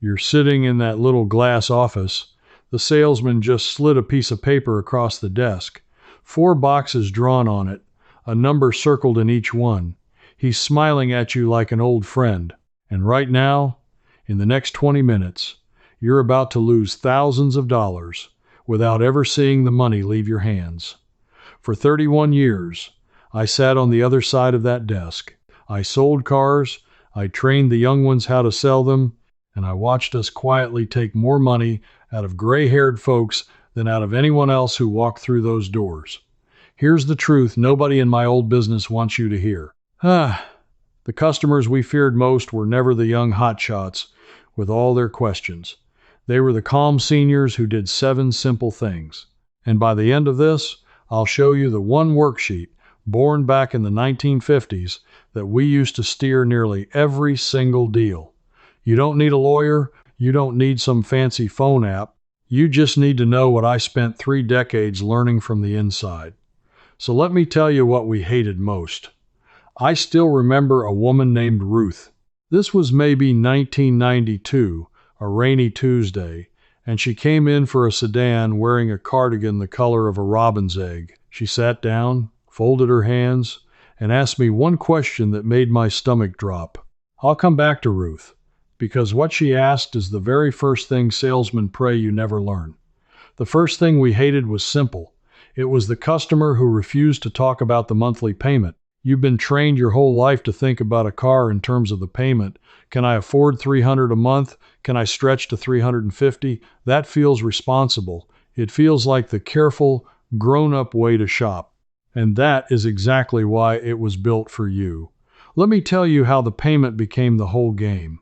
You're sitting in that little glass office. The salesman just slid a piece of paper across the desk. 4 boxes drawn on it, a number circled in each one. He's smiling at you like an old friend. And right now, in the next 20 minutes, you're about to lose thousands of dollars without ever seeing the money leave your hands. For 31 years, I sat on the other side of that desk. I sold cars, I trained the young ones how to sell them, and I watched us quietly take more money out of gray-haired folks than out of anyone else who walked through those doors. Here's the truth nobody in my old business wants you to hear. The customers we feared most were never the young hotshots with all their questions. They were the calm seniors who did 7 simple things. And by the end of this, I'll show you the one worksheet, born back in the 1950s, that we used to steer nearly every single deal. You don't need a lawyer. You don't need some fancy phone app. You just need to know what I spent 3 decades learning from the inside. So let me tell you what we hated most. I still remember a woman named Ruth. This was maybe 1992, a rainy Tuesday, and she came in for a sedan wearing a cardigan the color of a robin's egg. She sat down, folded her hands, and asked me one question that made my stomach drop. I'll come back to Ruth, because what she asked is the very first thing salesmen pray you never learn. The first thing we hated was simple. It was the customer who refused to talk about the monthly payment. You've been trained your whole life to think about a car in terms of the payment. Can I afford $300 a month? Can I stretch to $350? That feels responsible. It feels like the careful, grown-up way to shop. And that is exactly why it was built for you. Let me tell you how the payment became the whole game.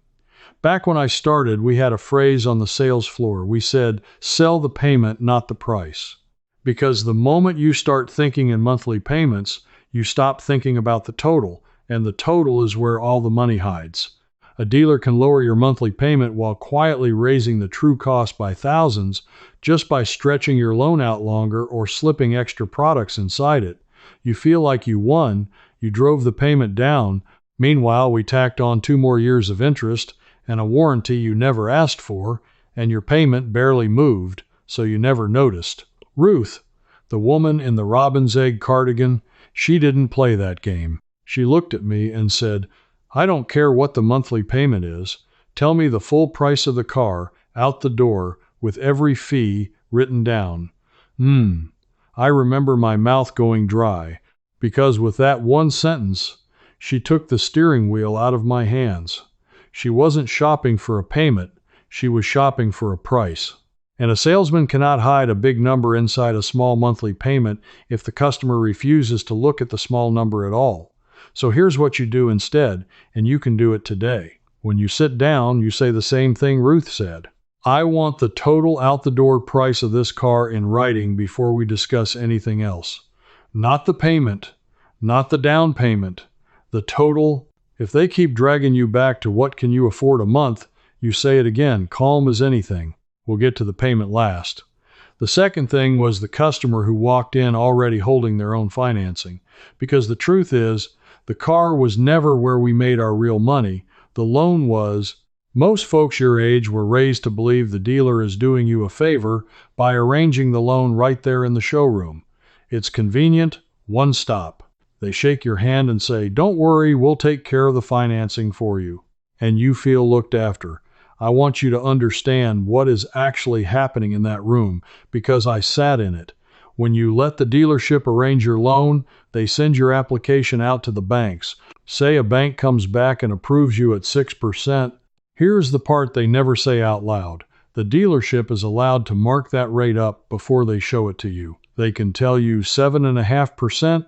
Back when I started, we had a phrase on the sales floor. We said, sell the payment, not the price. Because the moment you start thinking in monthly payments, you stop thinking about the total, and the total is where all the money hides. A dealer can lower your monthly payment while quietly raising the true cost by thousands just by stretching your loan out longer or slipping extra products inside it. You feel like you won, you drove the payment down. Meanwhile, we tacked on 2 more years of interest and a warranty you never asked for, and your payment barely moved, so you never noticed. Ruth, the woman in the robin's egg cardigan, she didn't play that game. She looked at me and said, I don't care what the monthly payment is. Tell me the full price of the car, out the door, with every fee written down. I remember my mouth going dry, because with that one sentence, she took the steering wheel out of my hands. She wasn't shopping for a payment. She was shopping for a price. And a salesman cannot hide a big number inside a small monthly payment if the customer refuses to look at the small number at all. So here's what you do instead, and you can do it today. When you sit down, you say the same thing Ruth said. I want the total out-the-door price of this car in writing before we discuss anything else. Not the payment, not the down payment, the total. If they keep dragging you back to what can you afford a month, you say it again, calm as anything. We'll get to the payment last. The second thing was the customer who walked in already holding their own financing. Because the truth is, the car was never where we made our real money. The loan was. Most folks your age were raised to believe the dealer is doing you a favor by arranging the loan right there in the showroom. It's convenient, one stop. They shake your hand and say, don't worry, we'll take care of the financing for you. And you feel looked after. I want you to understand what is actually happening in that room because I sat in it. When you let the dealership arrange your loan, they send your application out to the banks. Say a bank comes back and approves you at 6%. Here's the part they never say out loud. The dealership is allowed to mark that rate up before they show it to you. They can tell you 7.5%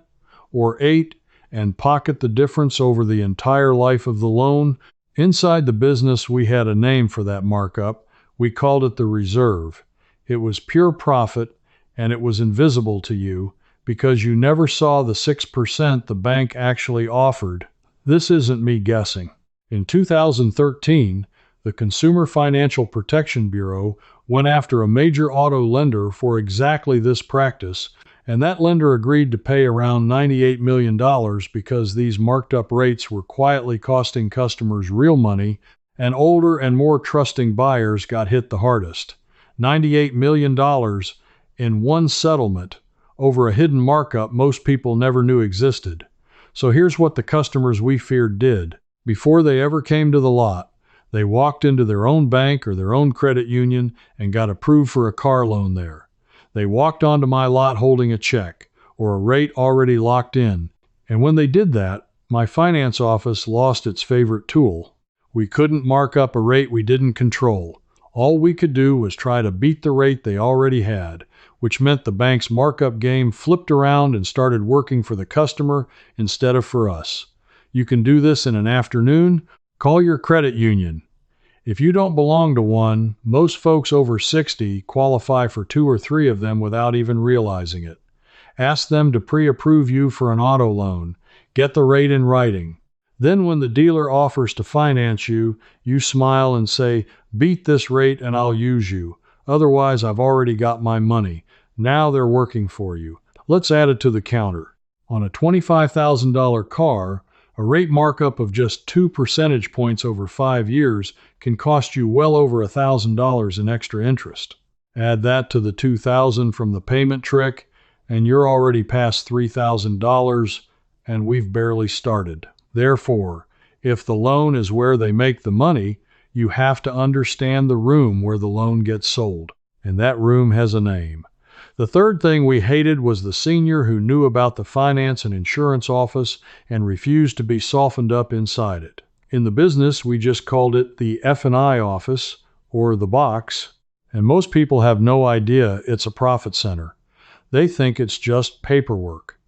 or 8% and pocket the difference over the entire life of the loan. Inside the business, we had a name for that markup. We called it the reserve. It was pure profit, and it was invisible to you because you never saw the 6% the bank actually offered. This isn't me guessing. In 2013, the Consumer Financial Protection Bureau went after a major auto lender for exactly this practice, and that lender agreed to pay around $98 million because these marked up rates were quietly costing customers real money And older and more trusting buyers got hit the hardest. $98 million in one settlement over a hidden markup most people never knew existed. So here's what the customers we feared did. Before they ever came to the lot, they walked into their own bank or their own credit union and got approved for a car loan there. They walked onto my lot holding a check or a rate already locked in. And when they did that, my finance office lost its favorite tool. We couldn't mark up a rate we didn't control. All we could do was try to beat the rate they already had, which meant the bank's markup game flipped around and started working for the customer instead of for us. You can do this in an afternoon. Call your credit union. If you don't belong to one, most folks over 60 qualify for 2 or 3 of them without even realizing it. Ask them to pre-approve you for an auto loan. Get the rate in writing. Then when the dealer offers to finance you, you smile and say, "Beat this rate and I'll use you. Otherwise, I've already got my money. Now they're working for you." Let's add it to the counter. On a $25,000 car, a rate markup of just 2 percentage points over 5 years can cost you well over $1,000 in extra interest. Add that to the $2,000 from the payment trick, and you're already past $3,000, and we've barely started. Therefore, if the loan is where they make the money, you have to understand the room where the loan gets sold, and that room has a name. The third thing we hated was the senior who knew about the finance and insurance office and refused to be softened up inside it. In the business, we just called it the F&I office, or the box, and most people have no idea it's a profit center. They think it's just paperwork.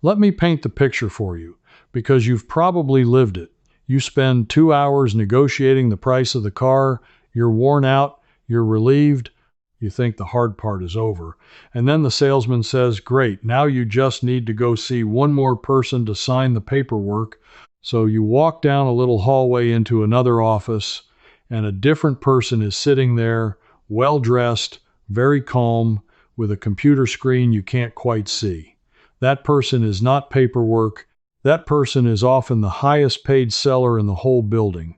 Let me paint the picture for you, because you've probably lived it. You spend 2 hours negotiating the price of the car, you're worn out, you're relieved, you think the hard part is over, and then the salesman says, "Great, now you just need to go see one more person to sign the paperwork." So you walk down a little hallway into another office, and a different person is sitting there, well-dressed, very calm, with a computer screen you can't quite see. That person is not paperwork. That person is often the highest paid seller in the whole building.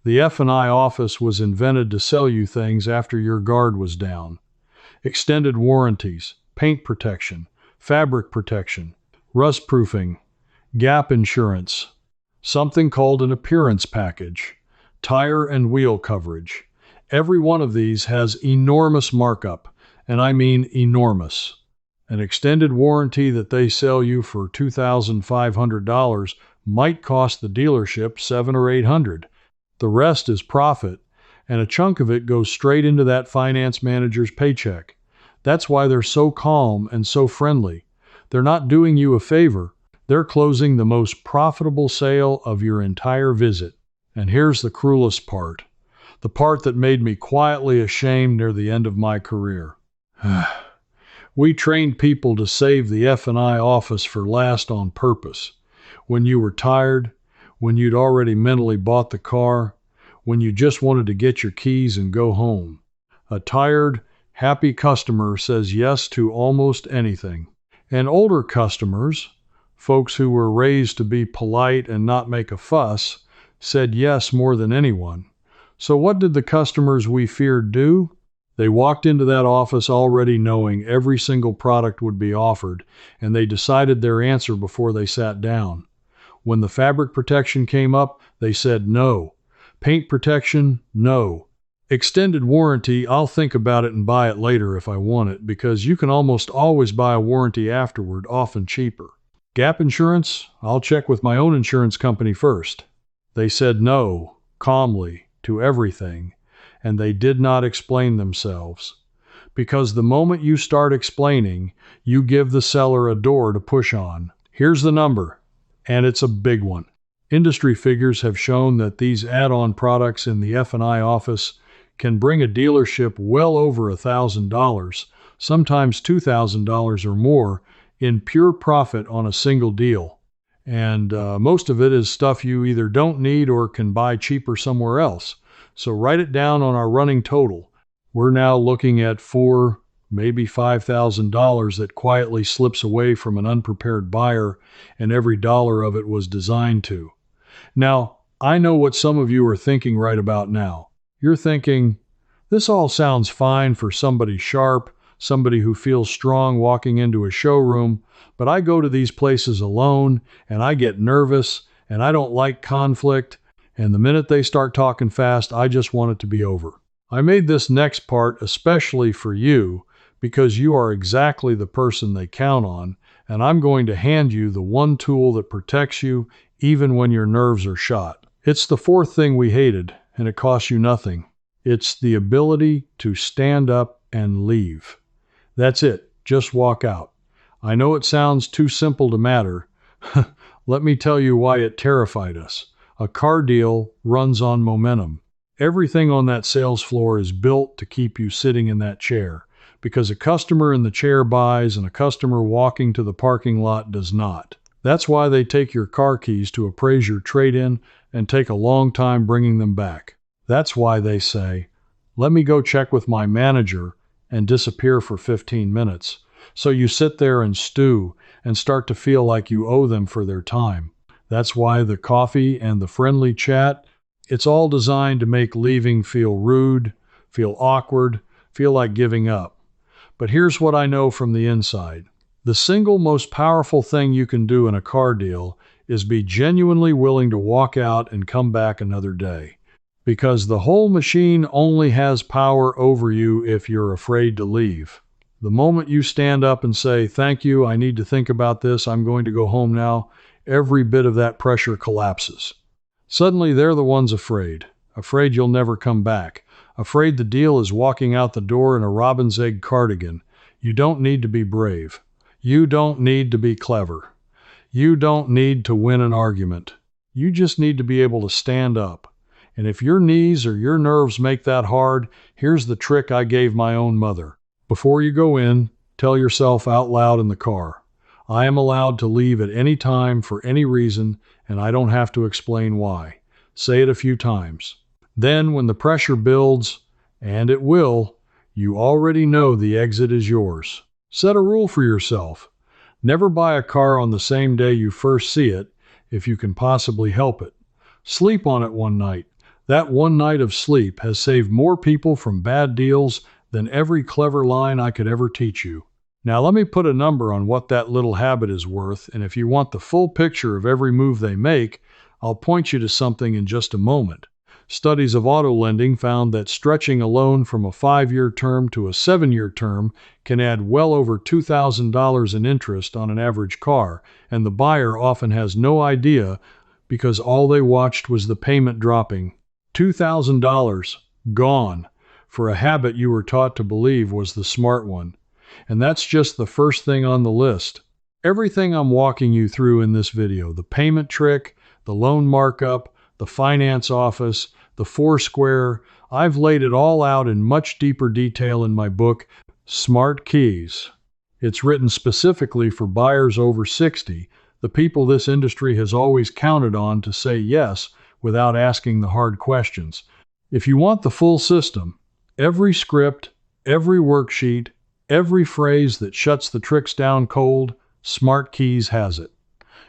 The F&I office was invented to sell you things after your guard was down. Extended warranties, paint protection, fabric protection, rust proofing, gap insurance, something called an appearance package, tire and wheel coverage. Every one of these has enormous markup, and I mean enormous. An extended warranty that they sell you for $2,500 might cost the dealership $700 or $800. The rest is profit, and a chunk of it goes straight into that finance manager's paycheck. That's why they're so calm and so friendly. They're not doing you a favor. They're closing the most profitable sale of your entire visit. And here's the cruelest part, the part that made me quietly ashamed near the end of my career. We trained people to save the F&I office for last on purpose. When you were tired, when you'd already mentally bought the car, when you just wanted to get your keys and go home. A tired, happy customer says yes to almost anything. And older customers, folks who were raised to be polite and not make a fuss, said yes more than anyone. So what did the customers we feared do? They walked into that office already knowing every single product would be offered, and they decided their answer before they sat down. When the fabric protection came up, they said no. Paint protection, no. Extended warranty, I'll think about it and buy it later if I want it, because you can almost always buy a warranty afterward, often cheaper. Gap insurance, I'll check with my own insurance company first. They said no, calmly, to everything, and they did not explain themselves. Because the moment you start explaining, you give the seller a door to push on. Here's the number, and it's a big one. Industry figures have shown that these add-on products in the F&I office can bring a dealership well over $1,000, sometimes $2,000 or more, in pure profit on a single deal. And most of it is stuff you either don't need or can buy cheaper somewhere else. So write it down on our running total. We're now looking at $4,000, maybe $5,000 that quietly slips away from an unprepared buyer, and every dollar of it was designed to. Now, I know what some of you are thinking right about now. You're thinking, this all sounds fine for somebody sharp, somebody who feels strong walking into a showroom, but I go to these places alone, and I get nervous, and I don't like conflict, and the minute they start talking fast, I just want it to be over. I made this next part especially for you because you are exactly the person they count on, and I'm going to hand you the one tool that protects you even when your nerves are shot. It's the fourth thing we hated, and it costs you nothing. It's the ability to stand up and leave. That's it. Just walk out. I know it sounds too simple to matter. Let me tell you why it terrified us. A car deal runs on momentum. Everything on that sales floor is built to keep you sitting in that chair, because a customer in the chair buys and a customer walking to the parking lot does not. That's why they take your car keys to appraise your trade-in and take a long time bringing them back. That's why they say, let me go check with my manager, and disappear for 15 minutes. So you sit there and stew and start to feel like you owe them for their time. That's why the coffee and the friendly chat, it's all designed to make leaving feel rude, feel awkward, feel like giving up. But here's what I know from the inside. The single most powerful thing you can do in a car deal is be genuinely willing to walk out and come back another day. Because the whole machine only has power over you if you're afraid to leave. The moment you stand up and say, thank you, I need to think about this, I'm going to go home now, every bit of that pressure collapses. Suddenly they're the ones afraid you'll never come back, afraid the deal is walking out the door in a robin's egg cardigan. You don't need to be brave. You don't need to be clever. You don't need to win an argument. You just need to be able to stand up. And if your knees or your nerves make that hard, here's the trick I gave my own mother. Before you go in, tell yourself out loud in the car, I am allowed to leave at any time for any reason, and I don't have to explain why. Say it a few times. Then, when the pressure builds, and it will, you already know the exit is yours. Set a rule for yourself. Never buy a car on the same day you first see it, if you can possibly help it. Sleep on it one night. That one night of sleep has saved more people from bad deals than every clever line I could ever teach you. Now let me put a number on what that little habit is worth, and if you want the full picture of every move they make, I'll point you to something in just a moment. Studies of auto lending found that stretching a loan from a 5-year term to a 7-year term can add well over $2,000 in interest on an average car, and the buyer often has no idea because all they watched was the payment dropping. $2,000 gone for a habit you were taught to believe was the smart one. And that's just the first thing on the list. Everything I'm walking you through in this video, the payment trick, the loan markup, the finance office, the Foursquare, I've laid it all out in much deeper detail in my book, Smart Keys. It's written specifically for buyers over 60, the people this industry has always counted on to say yes without asking the hard questions. If you want the full system, every script, every worksheet, every phrase that shuts the tricks down cold, Smart Keys has it.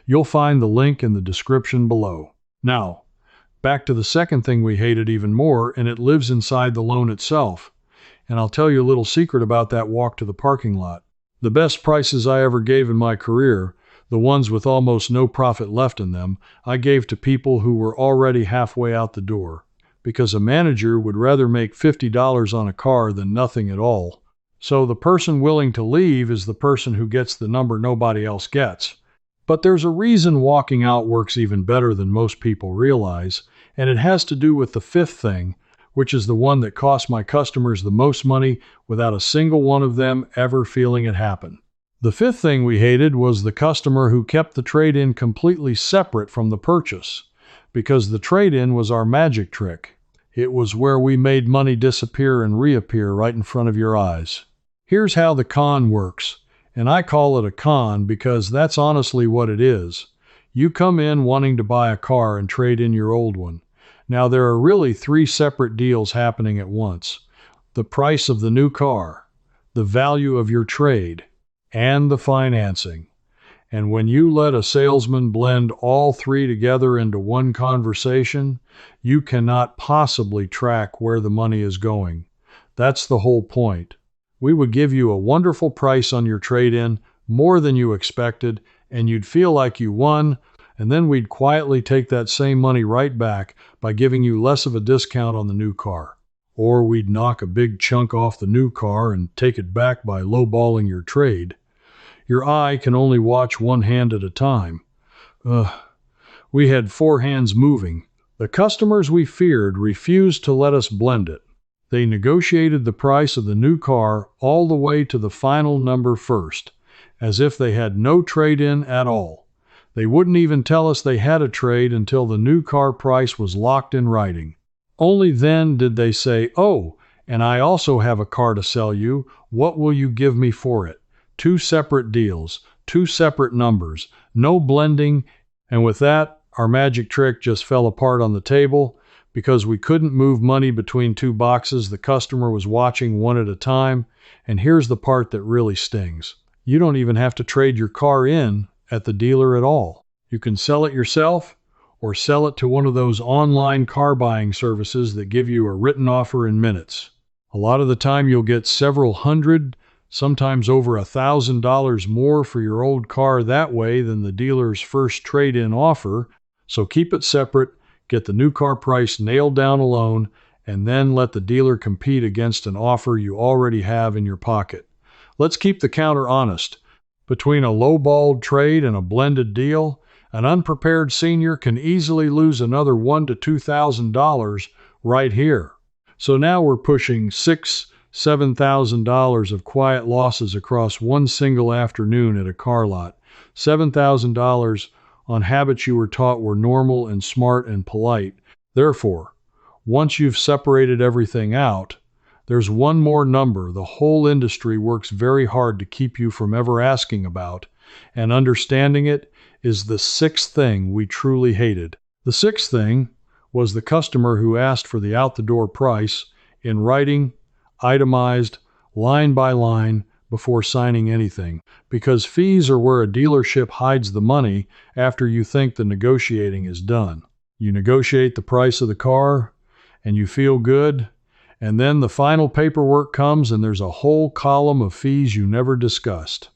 You'll find the link in the description below. Now, back to the second thing we hated even more, and it lives inside the loan itself. And I'll tell you a little secret about that walk to the parking lot. The best prices I ever gave in my career, the ones with almost no profit left in them, I gave to people who were already halfway out the door. Because a manager would rather make $50 on a car than nothing at all. So the person willing to leave is the person who gets the number nobody else gets. But there's a reason walking out works even better than most people realize, and it has to do with the fifth thing, which is the one that cost my customers the most money without a single one of them ever feeling it happen. The fifth thing we hated was the customer who kept the trade-in completely separate from the purchase, because the trade-in was our magic trick. It was where we made money disappear and reappear right in front of your eyes. Here's how the con works, and I call it a con because that's honestly what it is. You come in wanting to buy a car and trade in your old one. Now there are really 3 separate deals happening at once. The price of the new car, the value of your trade, and the financing. And when you let a salesman blend all three together into one conversation, you cannot possibly track where the money is going. That's the whole point. We would give you a wonderful price on your trade-in, more than you expected, and you'd feel like you won, and then we'd quietly take that same money right back by giving you less of a discount on the new car. Or we'd knock a big chunk off the new car and take it back by lowballing your trade. Your eye can only watch one hand at a time. We had four hands moving. The customers we feared refused to let us blend it. They negotiated the price of the new car all the way to the final number first, as if they had no trade-in at all. They wouldn't even tell us they had a trade until the new car price was locked in writing. Only then did they say, "Oh, and I also have a car to sell you. What will you give me for it?" Two separate deals, two separate numbers, no blending, and with that, our magic trick just fell apart on the table. Because we couldn't move money between two boxes, the customer was watching one at a time, and here's the part that really stings. You don't even have to trade your car in at the dealer at all. You can sell it yourself, or sell it to one of those online car buying services that give you a written offer in minutes. A lot of the time you'll get several hundred, sometimes over $1,000 more for your old car that way than the dealer's first trade-in offer, so keep it separate, get the new car price nailed down alone, and then let the dealer compete against an offer you already have in your pocket. Let's keep the counter honest. Between a low-balled trade and a blended deal, an unprepared senior can easily lose another $1,000 to $2,000 right here. So now we're pushing $6,000, $7,000 of quiet losses across one single afternoon at a car lot. $7,000 on habits you were taught were normal and smart and polite. Therefore, once you've separated everything out, there's one more number the whole industry works very hard to keep you from ever asking about, and understanding it is the sixth thing we truly hated. The sixth thing was the customer who asked for the out-the-door price in writing, itemized, line by line, before signing anything, because fees are where a dealership hides the money after you think the negotiating is done. You negotiate the price of the car, and you feel good, and then the final paperwork comes and there's a whole column of fees you never discussed.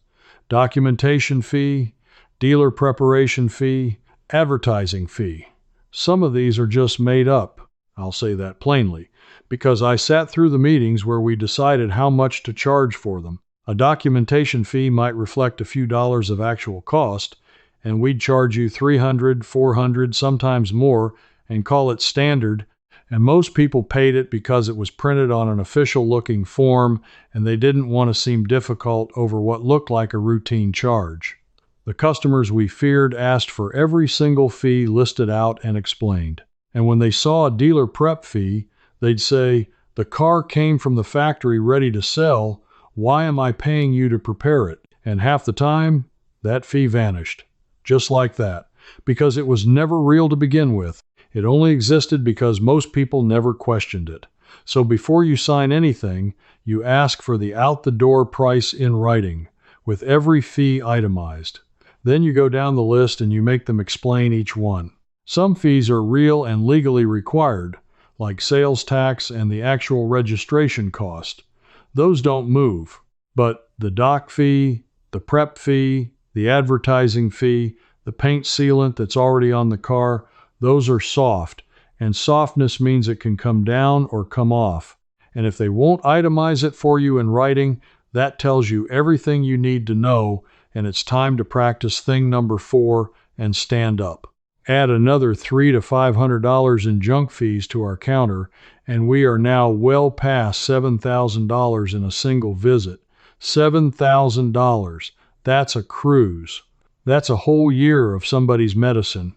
Documentation fee, dealer preparation fee, advertising fee. Some of these are just made up, I'll say that plainly, because I sat through the meetings where we decided how much to charge for them. A documentation fee might reflect a few dollars of actual cost, and we'd charge you $300, $400, sometimes more, and call it standard, and most people paid it because it was printed on an official-looking form, and they didn't want to seem difficult over what looked like a routine charge. The customers we feared asked for every single fee listed out and explained, and when they saw a dealer prep fee, they'd say, "The car came from the factory ready to sell. Why am I paying you to prepare it?" And half the time, that fee vanished. Just like that. Because it was never real to begin with. It only existed because most people never questioned it. So before you sign anything, you ask for the out-the-door price in writing, with every fee itemized. Then you go down the list and you make them explain each one. Some fees are real and legally required, like sales tax and the actual registration cost. Those don't move, but the doc fee, the prep fee, the advertising fee, the paint sealant that's already on the car, those are soft, and softness means it can come down or come off. And if they won't itemize it for you in writing, that tells you everything you need to know, and it's time to practice thing number 4 and stand up. Add another $300 to $500 in junk fees to our counter, and we are now well past $7,000 in a single visit. $7,000. That's a cruise. That's a whole year of somebody's medicine.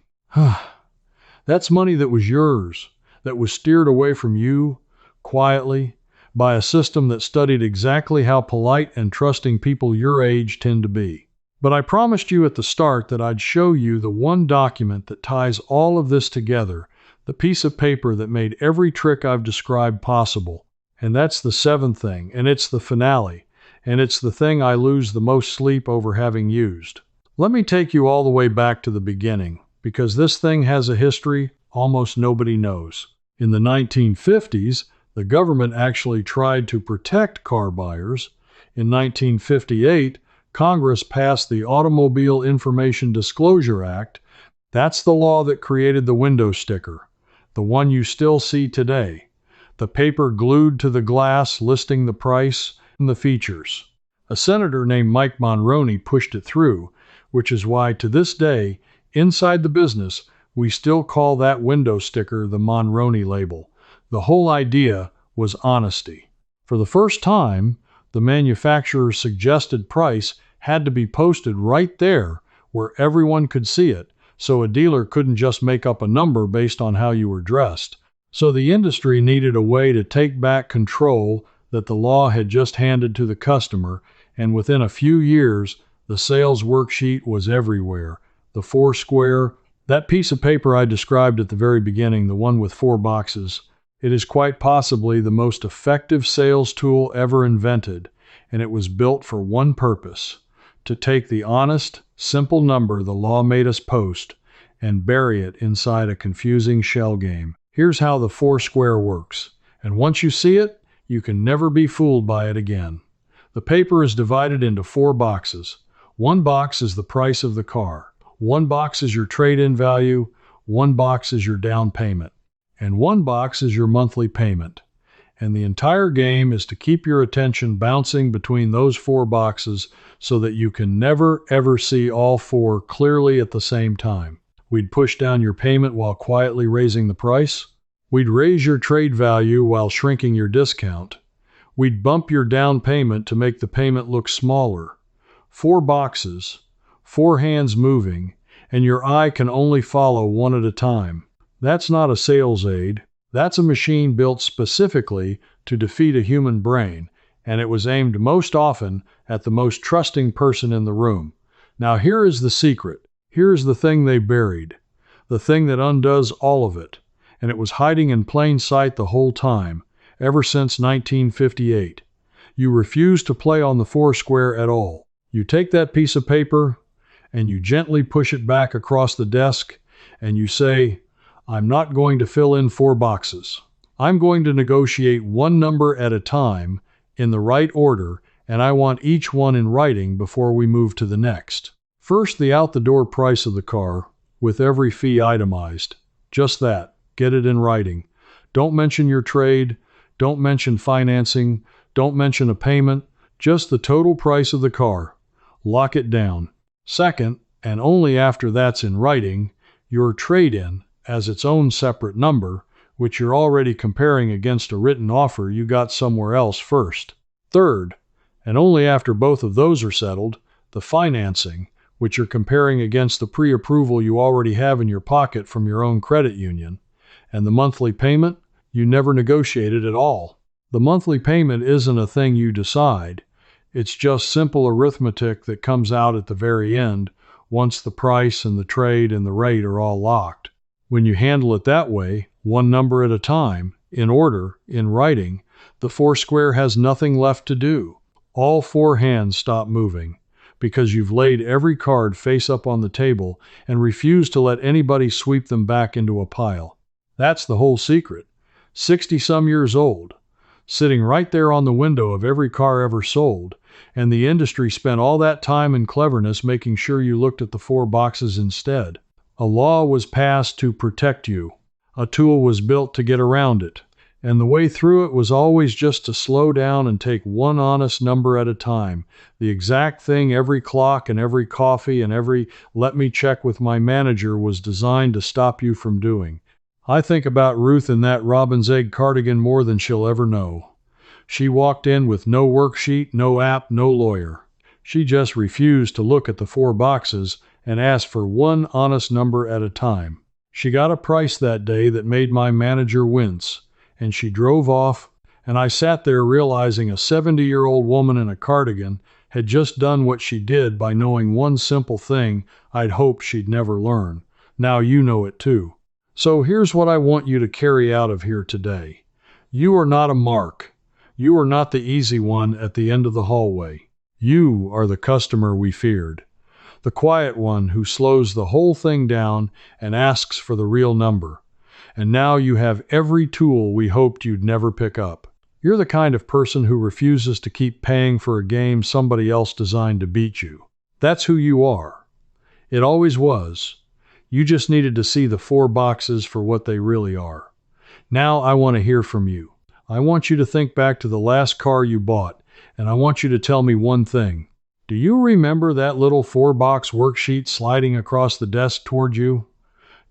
That's money that was yours, that was steered away from you, quietly, by a system that studied exactly how polite and trusting people your age tend to be. But I promised you at the start that I'd show you the one document that ties all of this together, the piece of paper that made every trick I've described possible. And that's the seventh thing, and it's the finale, and it's the thing I lose the most sleep over having used. Let me take you all the way back to the beginning, because this thing has a history almost nobody knows. In the 1950s, the government actually tried to protect car buyers. In 1958, Congress passed the Automobile Information Disclosure Act. That's the law that created the window sticker, the one you still see today. The paper glued to the glass listing the price and the features. A senator named Mike Monroney pushed it through, which is why to this day, inside the business, we still call that window sticker the Monroney label. The whole idea was honesty. For the first time, the manufacturer's suggested price had to be posted right there where everyone could see it, so a dealer couldn't just make up a number based on how you were dressed. So the industry needed a way to take back control that the law had just handed to the customer, and within a few years, the sales worksheet was everywhere. The 4-square, that piece of paper I described at the very beginning, the one with 4 boxes, it is quite possibly the most effective sales tool ever invented, and it was built for one purpose: to take the honest, simple number the law made us post and bury it inside a confusing shell game. Here's how the 4-square works, and once you see it, you can never be fooled by it again. The paper is divided into 4 boxes. One box is the price of the car. One box is your trade-in value. One box is your down payment. And one box is your monthly payment. And the entire game is to keep your attention bouncing between those 4 boxes so that you can never, ever see all 4 clearly at the same time. We'd push down your payment while quietly raising the price. We'd raise your trade value while shrinking your discount. We'd bump your down payment to make the payment look smaller. 4 boxes, 4 hands moving, and your eye can only follow one at a time. That's not a sales aid. That's a machine built specifically to defeat a human brain, and it was aimed most often at the most trusting person in the room. Now here is the secret. Here is the thing they buried, the thing that undoes all of it, and it was hiding in plain sight the whole time, ever since 1958. You refuse to play on the 4-square at all. You take that piece of paper and you gently push it back across the desk and you say, I'm not going to fill in 4 boxes. I'm going to negotiate one number at a time in the right order, and I want each one in writing before we move to the next. First, the out-the-door price of the car, with every fee itemized. Just that. Get it in writing. Don't mention your trade. Don't mention financing. Don't mention a payment. Just the total price of the car. Lock it down. Second, and only after that's in writing, your trade-in as its own separate number, which you're already comparing against a written offer you got somewhere else first. Third, and only after both of those are settled, the financing, which you're comparing against the pre-approval you already have in your pocket from your own credit union. And the monthly payment, you never negotiated at all. The monthly payment isn't a thing you decide. It's just simple arithmetic that comes out at the very end once the price and the trade and the rate are all locked. When you handle it that way, one number at a time, in order, in writing, the 4-square has nothing left to do. All 4 hands stop moving because you've laid every card face up on the table and refused to let anybody sweep them back into a pile. That's the whole secret. 60-some years old, sitting right there on the window of every car ever sold, and the industry spent all that time and cleverness making sure you looked at the 4 boxes instead. A law was passed to protect you. A tool was built to get around it. And the way through it was always just to slow down and take one honest number at a time. The exact thing every clock and every coffee and every let me check with my manager was designed to stop you from doing. I think about Ruth in that robin's egg cardigan more than she'll ever know. She walked in with no worksheet, no app, no lawyer. She just refused to look at the 4 boxes and asked for one honest number at a time. She got a price that day that made my manager wince, and she drove off, and I sat there realizing a 70-year-old woman in a cardigan had just done what she did by knowing one simple thing I'd hoped she'd never learn. Now you know it too. So here's what I want you to carry out of here today. You are not a mark. You are not the easy one at the end of the hallway. You are the customer we feared. The quiet one who slows the whole thing down and asks for the real number. And now you have every tool we hoped you'd never pick up. You're the kind of person who refuses to keep paying for a game somebody else designed to beat you. That's who you are. It always was. You just needed to see the 4 boxes for what they really are. Now I want to hear from you. I want you to think back to the last car you bought, and I want you to tell me one thing. Do you remember that little 4-box worksheet sliding across the desk toward you?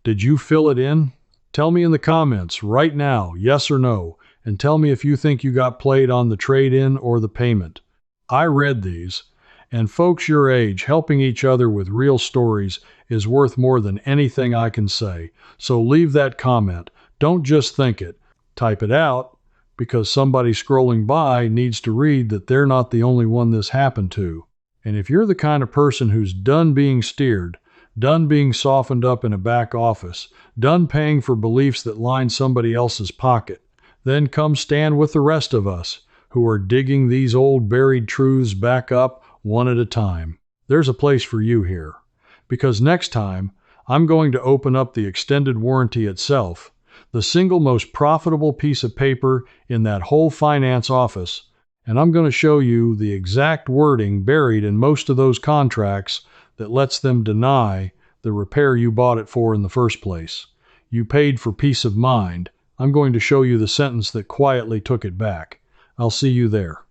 Did you fill it in? Tell me in the comments right now, yes or no, and tell me if you think you got played on the trade-in or the payment. I read these, and folks your age helping each other with real stories is worth more than anything I can say. So leave that comment. Don't just think it. Type it out, because somebody scrolling by needs to read that they're not the only one this happened to. And if you're the kind of person who's done being steered, done being softened up in a back office, done paying for beliefs that line somebody else's pocket, then come stand with the rest of us who are digging these old buried truths back up one at a time. There's a place for you here. Because next time, I'm going to open up the extended warranty itself, the single most profitable piece of paper in that whole finance office, and I'm going to show you the exact wording buried in most of those contracts that lets them deny the repair you bought it for in the first place. You paid for peace of mind. I'm going to show you the sentence that quietly took it back. I'll see you there.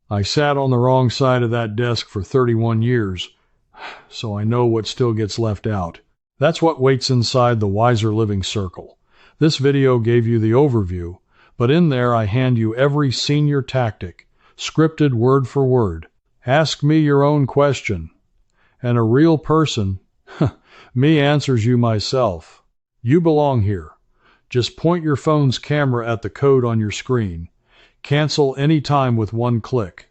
I sat on the wrong side of that desk for 31 years, so I know what still gets left out. That's what waits inside the Wiser Living Circle. This video gave you the overview, but in there I hand you every senior tactic, scripted word for word. Ask me your own question. And a real person, me answers you myself. You belong here. Just point your phone's camera at the code on your screen. Cancel any time with one click.